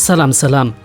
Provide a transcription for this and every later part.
ሰላም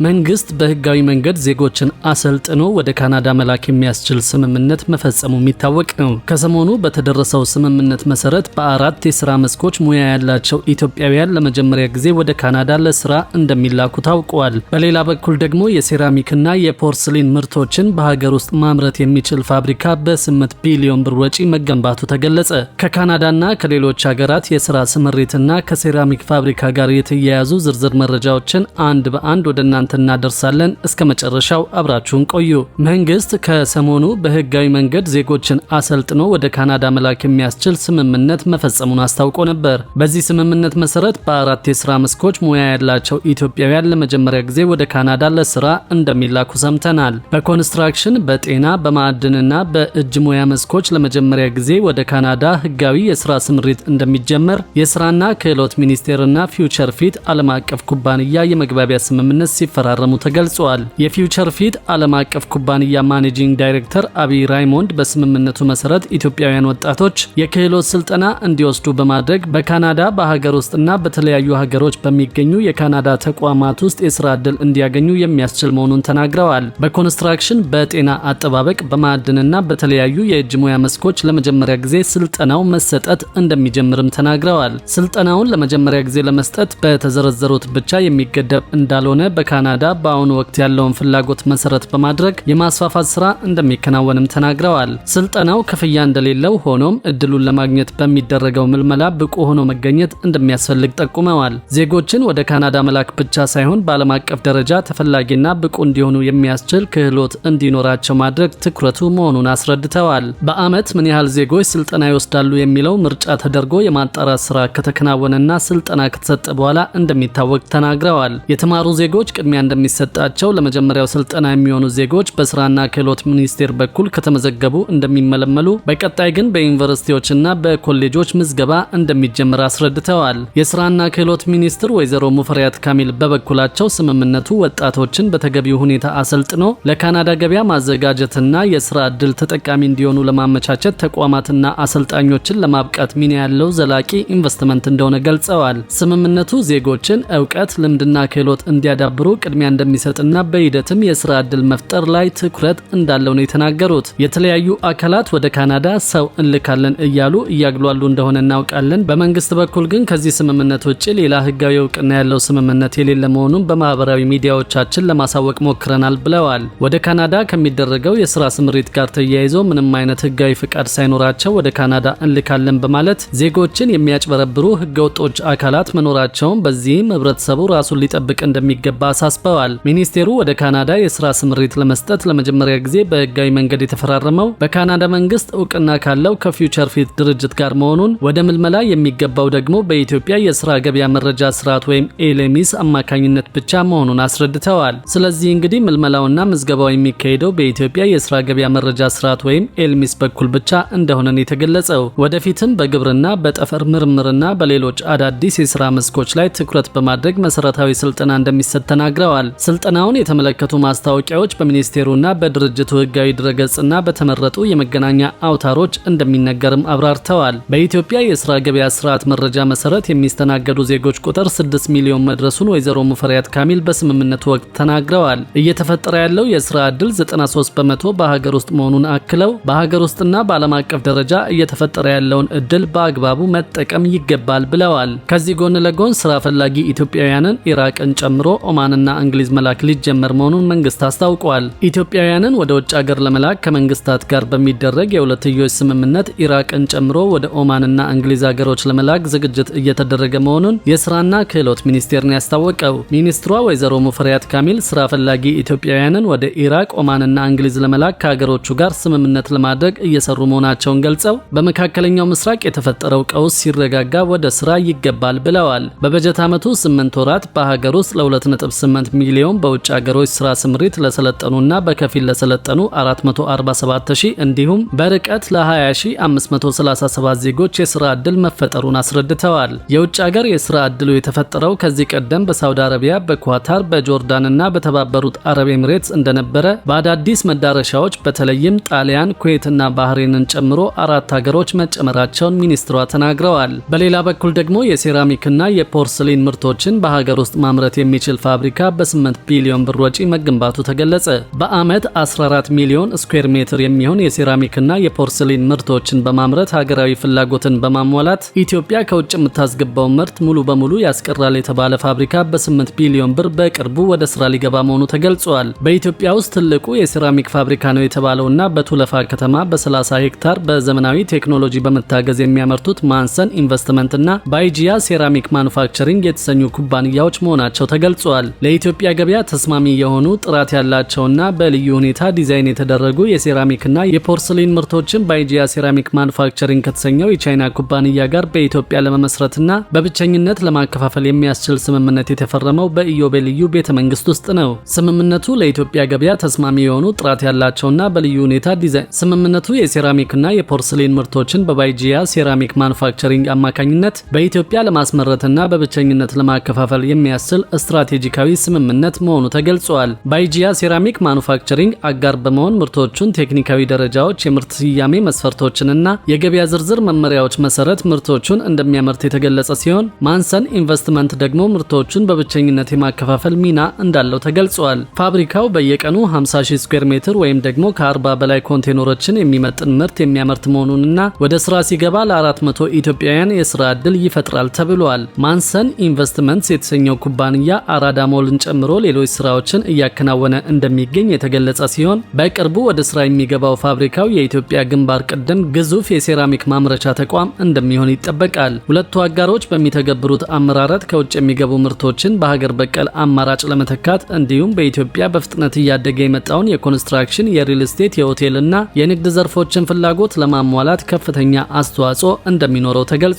መንግስት በህጋዊ መንገድ ዜጎችን አሰልጥኖ ወደ ካናዳ መላክ የሚያስችል ስምምነት መፈጸሙ የሚታወቅ ነው። ከሰሞኑ በተደረሰው ስምምነት መሰረት በአራት የሥራ መስኮች ሙያ ያላቸው ኢትዮጵያውያን ለመጀመሪያ ጊዜ ወደ ካናዳ ለሥራ እንደሚላኩ ታውቋል። በሌላ በኩል ደግሞ የሴራሚክና የፖርስሊን ምርቶችን በሀገር ውስጥ ማምረት የሚችል ፋብሪካ በ8 ቢሊዮን ብር ወጪ መገንባቱ ተገለጸ። ከካናዳና ከሌሎች ሀገራት የሥራ ስምሪትና ከሴራሚክ ፋብሪካ ጋር የተያያዙ ዝርዝር መረጃዎችን አንድ በአንድ ወደ እናንተ እናደርሳለን። እስከ መጨረሻው አብራችሁን ቆዩ። መንግስት ከሰሞኑ በህጋዊ መንገድ ዜጎችን አሰልጥኖ ወደ ካናዳ መላክ የሚያስችል ስምምነት መፈጸሙን አስታውቆ ነበር። በዚህ ስምምነት መሰረት በአራት የሥራ መስኮች ሙያ ያላቸው ኢትዮጵያውያን ለመጀመሪያ ጊዜ ወደ ካናዳ ለሥራ እንደሚላኩ ሰምተናል። በኮንስትራክሽን፣ በጤና፣ በማዕድንና በእጅ ሙያ መስኮች ለመጀመሪያ ጊዜ ወደ ካናዳ ህጋዊ የሥራ ስምሪት እንደሚጀመር የሥራና ክህሎት ሚኒስቴርና ፊውቸር ፊት ዓለም አቀፍ ኩባንያ የመግባቢያ ስምምነት ሲፈራረሙ ተገልጿል። የፊውቸር ፊት ዓለም አቀፍ ኩባንያ ማኔጂንግ ዳይሬክተር አቢ ራይሞንድ በስምምነቱ መሰረት ኢትዮጵያውያን ወጣቶች የክህሎት ስልጠና እንዲወስዱ በማድረግ በካናዳ በሀገር ውስጥና በተለያዩ ሀገሮች በሚገኙ የካናዳ ተቋማት ውስጥ የሥራ ዕድል እንዲያገኙ የሚያስችል መሆኑን ተናግረዋል። በኮንስትራክሽን፣ በጤና አጠባበቅ፣ በማዕድንና በተለያዩ የእጅ ሙያ መስኮች ለመጀመሪያ ጊዜ ስልጠናው መሰጠት እንደሚጀምርም ተናግረዋል። ስልጠናውን ለመጀመሪያ ጊዜ ለመስጠት በተዘረዘሩት ብቻ የሚገደብ እንዳልሆነ በካናዳ በአሁኑ ወቅት ያለውን ፍላጎት መሰረት በማድረግ የማስፋፋት ስራ እንደሚከናወንም ተናግረዋል። ስልጠናው ክፍያ እንደሌለው ሆኖም እድሉን ለማግኘት በሚደረገው ምልመላ ብቁ ሆኖ መገኘት እንደሚያስፈልግ ጠቁመዋል። ዜጎችን ወደ ካናዳ መላክ ብቻ ሳይሆን በዓለም አቀፍ ደረጃ ተፈላጊና ብቁ እንዲሆኑ የሚያስችል ክህሎት እንዲኖራቸው ማድረግ ትኩረቱ መሆኑን አስረድተዋል። በዓመት ምን ያህል ዜጎች ስልጠና ይወስዳሉ የሚለው ምርጫ ተደርጎ የማጣራት ስራ ከተከናወነና ስልጠና ከተሰጠ በኋላ እንደሚታወቅ ተናግረዋል። የተማሩ ዜጎች ቅድሚያ እንደሚሰጣቸው፣ ለመጀመሪያው ስልጠና የሚሆኑ ዜጎች በስራና ክህሎት ሚኒስቴር በኩል ከተመዘገቡ እንደሚመለመሉ፣ በቀጣይ ግን በዩኒቨርሲቲዎችና በኮሌጆች ምዝገባ እንደሚጀምር አስረድተዋል። የስራና ክህሎት ሚኒስትር ወይዘሮ ሙፈሪያት ካሚል በበኩላቸው ስምምነቱ ወጣቶችን በተገቢው ሁኔታ አሰልጥኖ ለካናዳ ገበያ ማዘጋጀትና የስራ ዕድል ተጠቃሚ እንዲሆኑ ለማመቻቸት ተቋማትና አሰልጣኞችን ለማብቃት ሚና ያለው ዘላቂ ኢንቨስትመንት እንደሆነ ገልጸዋል። ስምምነቱ ዜጎችን እውቀት፣ ልምድና ክህሎት እንዲያዳብሩ ቅድሚያ እንደሚሰጥና በሂደትም የሥራ ዕድል መፍጠር ላይ ትኩረት እንዳለው ነው የተናገሩት። የተለያዩ አካላት ወደ ካናዳ ሰው እንልካለን እያሉ እያግሏሉ እንደሆነ እናውቃለን። በመንግስት በኩል ግን ከዚህ ስምምነት ውጭ ሌላ ህጋዊ እውቅና ያለው ስምምነት የሌለ መሆኑን በማህበራዊ ሚዲያዎቻችን ለማሳወቅ ሞክረናል ብለዋል። ወደ ካናዳ ከሚደረገው የሥራ ስምሪት ጋር ተያይዞ ምንም አይነት ህጋዊ ፍቃድ ሳይኖራቸው ወደ ካናዳ እንልካለን በማለት ዜጎችን የሚያጭበረብሩ ህገወጦች አካላት መኖራቸውን፣ በዚህም ህብረተሰቡ ራሱን ሊጠብቅ እንደሚገባ አሳስበዋል። ሚኒስቴሩ ወደ ካናዳ የሥራ ስምሪት ለመስጠት ለመጀመሪያ ጊዜ በህጋዊ መንገድ የተፈራረመው በካናዳ መንግስት እውቅና ካለው ከፊውቸር ፊት ድርጅት ጋር መሆኑን፣ ወደ ምልመላ የሚገባው ደግሞ በኢትዮጵያ የሥራ ገበያ መረጃ ስርዓት ወይም ኤልኤምኤስ አማካኝነት ብቻ መሆኑን አስረድተዋል። ስለዚህ እንግዲህ ምልመላውና ምዝገባው የሚካሄደው በኢትዮጵያ የሥራ ገበያ መረጃ ስርዓት ወይም ኤልኤምኤስ በኩል ብቻ እንደሆነ ነው የተገለጸው። ወደፊትም በግብርና፣ በጠፈር ምርምርና በሌሎች አዳዲስ የሥራ መስኮች ላይ ትኩረት በማድረግ መሰረታዊ ስልጠና እንደሚሰጥ ተናግረዋል። ስልጠናውን የተመለከቱ ማስታወቂያዎች በሚኒስቴሩና በድርጅቱ ህጋዊ ድረገጽና በተመረጡ የመገናኛ አውታሮች እንደሚነገርም አብራርተዋል። በኢትዮጵያ የሥራ ገበያ ስርዓት መረጃ መሰረት የሚስተናገዱ ዜጎች ቁጥር 6 ሚሊዮን መድረሱን ወይዘሮ ሙፈሪያት ካሚል በስምምነቱ ወቅት ተናግረዋል። እየተፈጠረ ያለው የሥራ ዕድል 93 በመቶ በሀገር ውስጥ መሆኑን አክለው በሀገር ውስጥና በዓለም አቀፍ ደረጃ እየተፈጠረ ያለውን ዕድል በአግባቡ መጠቀም ይገባል ብለዋል። ከዚህ ጎን ለጎን ስራ ፈላጊ ኢትዮጵያውያንን ኢራቅን ጨምሮ ኦማንና እንግሊዝ መላክ ሊጀመር መሆኑን መንግስት አስታውቋል። ኢትዮጵያውያንን ወደ ውጭ ሀገር ለመላክ ከመንግስታት ጋር በሚደረግ የሁለትዮሽ ስምምነት ኢራቅን ጨምሮ ወደ ኦማንና እንግሊዝ ሀገሮች ለመላክ ዝግጅት እየተደረገ መሆኑን የስራና ክህሎት ሚኒስቴር ነው ያስታወቀው። ሚኒስትሯ ወይዘሮ ሙፈሪያት ካሚል ስራ ፈላጊ ኢትዮጵያውያንን ወደ ኢራቅ፣ ኦማንና እንግሊዝ ለመላክ ከሀገሮቹ ጋር ስምምነት ለማድረግ እየሰሩ መሆናቸውን ገልጸው በመካከለኛው ምስራቅ የተፈጠረው ቀውስ ሲረጋጋ ወደ ስራ ይገባል ብለዋል። በበጀት ዓመቱ 8 ወራት በሀገር ውስጥ ለ2.8 ሚሊዮን፣ በውጭ ሀገሮች ስራ ስምሪት ለሰለጠኑና በከፊል ለሰለጠኑ 447,000 እንዲሁም በርቀት ለ20,537 ዜጎች የስራ ዕድል መፈጠሩን አስረድተዋል። የውጭ ሀገር የስራ ዕድሉ የተፈጠረው ከዚህ ቀደም በሳውዲ አረቢያ፣ በኳታር፣ በጆርዳንና በተባበሩት አረብ ኤምሬትስ እንደነበረ በአዳዲስ መዳረሻዎች በተለይም ጣሊያን፣ ኩዌትና ባህሬንን ጨምሮ 4 ሀገሮች መጨመራቸውን ሚኒስትሯ ተናግረዋል። በሌላ በኩል ደግሞ የሴራሚክና የፖርስሊን ምርቶችን በሀገር ውስጥ ማምረት የሚችል ፋብሪካ በ8 ቢሊዮን ብር ወጪ መገንባቱ ተገለጸ። በዓመት 14 ሚሊዮን ስኩዌር ሜትር የሚሆን የሴራሚክና የፖርሰሊን ምርቶችን በማምረት ሀገራዊ ፍላጎትን በማሟላት ኢትዮጵያ ከውጭ የምታስገባው ምርት ሙሉ በሙሉ ያስቀራል የተባለ ፋብሪካ በ8 ቢሊዮን ብር በቅርቡ ወደ ስራ ሊገባ መሆኑ ተገልጿል። በኢትዮጵያ ውስጥ ትልቁ የሴራሚክ ፋብሪካ ነው የተባለውና በቱለፋ ከተማ በ30 ሄክታር በዘመናዊ ቴክኖሎጂ በመታገዝ የሚያመርቱት ማንሰን ኢንቨስትመንትና ባይጂያ ሴራሚክ ማኑፋክቸሪንግ የተሰኙ ኩባንያዎች መሆናቸው ተገልጿል። ለኢትዮጵያ ገበያ ተስማሚ የሆኑ ጥራት ያላቸውና በልዩ ሁኔታ ዲዛይን የተደረጉ የሴራሚክና የፖርሰሊን ምርቶችን ባይጂያ ሴራሚክ ማኑፋክቸሪንግ ከተሰኘው የቻይና ኩባንያ ጋር በኢትዮጵያ ለመመስረትና በብቸኝነት ለማከፋፈል የሚያስችል ስምምነት የተፈረመው በኢዮቤልዩ ቤተ መንግስት ውስጥ ነው። ስምምነቱ ለኢትዮጵያ ገበያ ተስማሚ የሆኑ ጥራት ያላቸውና በልዩ ሁኔታ ዲዛይን ስምምነቱ የሴራሚክና የፖርሰሊን ምርቶችን በባይጂያ ሴራሚክ ማኑፋክቸሪንግ አማካኝነት በኢትዮጵያ ለማስመረትና በብቸኝነት ለማከፋፈል የሚያስችል ስትራቴጂካዊ ስምምነት መሆኑ ተገልጿል። ባይጂያ ሴራሚክ ማኑፋክቸሪንግ አጋር በመሆን ምርቶቹን ቴክኒካዊ ደረጃዎች፣ የምርት ስያሜ መስፈርቶችንና የገበያ ዝርዝር መመሪያዎች መሰረት ምርቶቹን እንደሚያመርት የተገለጸ ሲሆን ማንሰን ኢንቨስትመንት ደግሞ ምርቶቹን በብቸኝነት የማከፋፈል ሚና እንዳለው ተገልጿል። ፋብሪካው በየቀኑ 50,000 ስኩዌር ሜትር ወይም ደግሞ ከ40 በላይ ኮንቴነሮችን የሚመጥን ምርት የሚያመርት መሆኑንና ወደ ስራ ሲገባ ለ400 ኢትዮጵያውያን የስራ ዕድል ይፈጥራል ተብሏል። ማንሰን ኢንቨስትመንትስ የተሰኘው ኩባንያ አራዳ ሞልን ጨምሮ ሌሎች ስራዎችን እያከናወነ እንደሚገኝ የተገለጸ ሲሆን በቅርቡ ወደ ስራ የሚገባው ፋብሪካው የኢትዮጵያ ግንባር ቀደም ግዙፍ የሴራሚክ ማምረቻ ተቋም እንደሚሆን ይጠበቃል። ሁለቱ አጋሮች በሚተገብሩት አመራረት ከውጭ የሚገቡ ምርቶችን በሀገር በቀል አማራጭ ለመተካት እንዲሁም በኢትዮጵያ በፍጥነት እያደገ የመጣውን የኮንስትራክሽን፣ የሪል ስቴት፣ የሆቴልና የንግድ ዘርፎችን ፍላጎት ለማሟላት ከፍተኛ አስተዋጽኦ እንደሚኖረው ተገልጿል።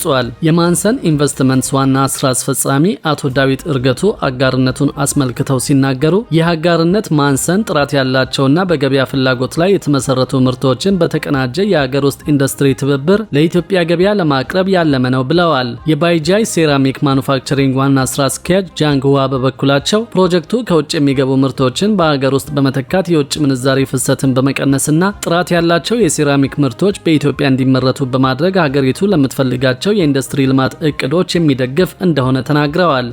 የማንሰን ኢንቨስትመንትስ ዋና ስራ አስፈጻሚ አቶ ዳዊት እርገቱ አጋርነቱን አስመልክተው ሲናገሩ ይህ አጋርነት ማንሰን ጥራት ያላቸውና በገበያ ፍላጎት ላይ የተመሰረቱ ምርቶችን በተቀናጀ የሀገር ውስጥ ኢንዱስትሪ ትብብር ለኢትዮጵያ ገበያ ለማቅረብ ያለመ ነው ብለዋል። የባይጂያ ሴራሚክ ማኑፋክቸሪንግ ዋና ስራ አስኪያጅ ጃንግ ሁዋ በበኩላቸው ፕሮጀክቱ ከውጭ የሚገቡ ምርቶችን በሀገር ውስጥ በመተካት የውጭ ምንዛሪ ፍሰትን በመቀነስና ጥራት ያላቸው የሴራሚክ ምርቶች በኢትዮጵያ እንዲመረቱ በማድረግ ሀገሪቱ ለምትፈልጋቸው የኢንዱስትሪ ልማት እቅዶች የሚደግፍ እንደሆነ ተናግረዋል።